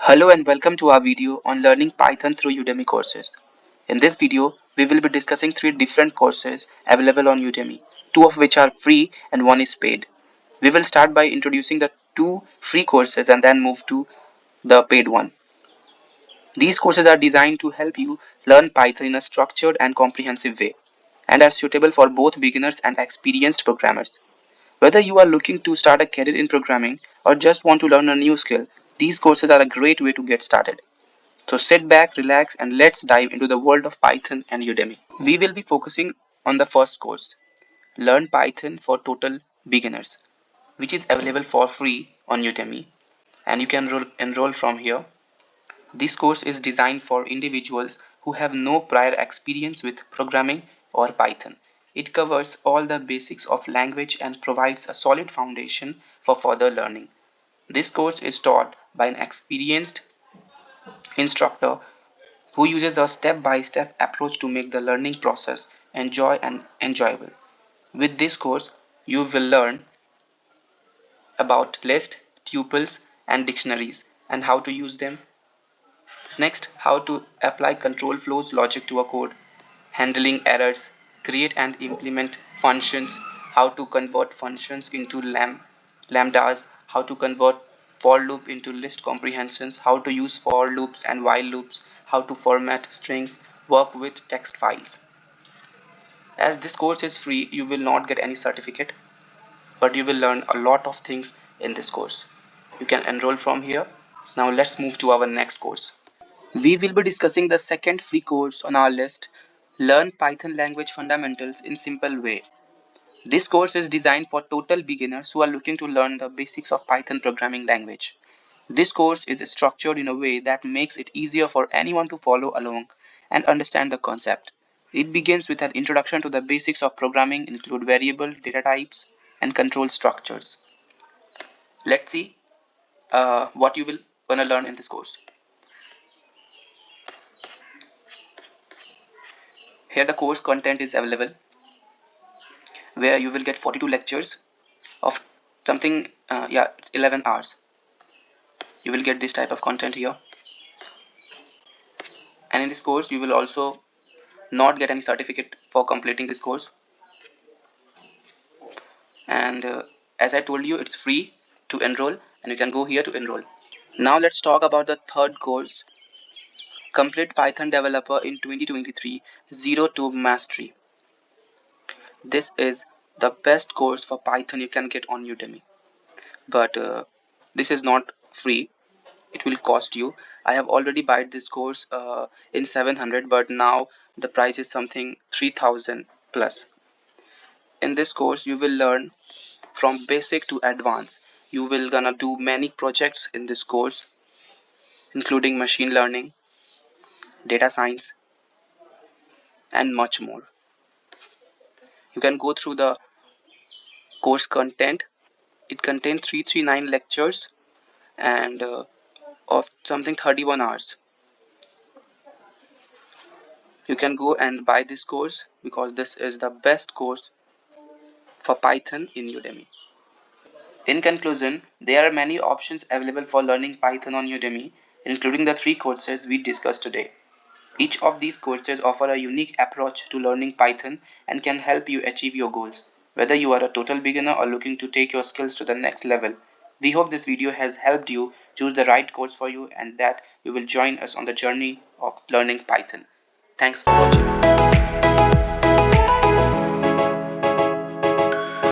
Hello and welcome to our video on learning Python through Udemy courses. In this video, we will be discussing three different courses available on Udemy, two of which are free and one is paid. We will start by introducing the two free courses and then move to the paid one. These courses are designed to help you learn Python in a structured and comprehensive way and are suitable for both beginners and experienced programmers. Whether you are looking to start a career in programming or just want to learn a new skill, these courses are a great way to get started. So sit back, relax, and let's dive into the world of Python and Udemy. We will be focusing on the first course, Learn Python for Total Beginners, which is available for free on Udemy, and you can enroll from here. This course is designed for individuals who have no prior experience with programming or Python. It covers all the basics of language and provides a solid foundation for further learning. This course is taught by an experienced instructor who uses a step-by-step approach to make the learning process enjoyable. With this course, you will learn about lists, tuples, and dictionaries and how to use them. Next, how to apply control flows logic to a code, handling errors, create and implement functions, how to convert functions into lambdas, how to convert for loop into list comprehensions, how to use for loops and while loops, how to format strings, work with text files. As this course is free, you will not get any certificate, but you will learn a lot of things in this course. You can enroll from here. Now let's move to our next course. We will be discussing the second free course on our list, Learn Python Language Fundamentals in Simple Way. This course is designed for total beginners who are looking to learn the basics of Python programming language. This course is structured in a way that makes it easier for anyone to follow along and understand the concept. It begins with an introduction to the basics of programming, include variable, data types, and control structures. Let's see what you will gonna learn in this course. Here the course content is available, where you will get 42 lectures of something, it's 11 hours. You will get this type of content here, and in this course you will also not get any certificate for completing this course, and as I told you, it's free to enroll and you can go here to enroll. Now let's talk about the third course, Complete Python Developer in 2023 Zero to Mastery. This is the best course for Python you can get on Udemy, but this is not free. It will cost you. I have already bought this course in 700, but now the price is something 3000 plus. In this course you will learn from basic to advanced. You will gonna do many projects in this course, including machine learning, data science, and much more. You can go through the course content. It contains 339 lectures and of something 31 hours. You can go and buy this course because this is the best course for Python in Udemy. In conclusion, there are many options available for learning Python on Udemy, including the three courses we discussed today. Each of these courses offer a unique approach to learning Python and can help you achieve your goals. Whether you are a total beginner or looking to take your skills to the next level, we hope this video has helped you choose the right course for you and that you will join us on the journey of learning Python. Thanks for watching.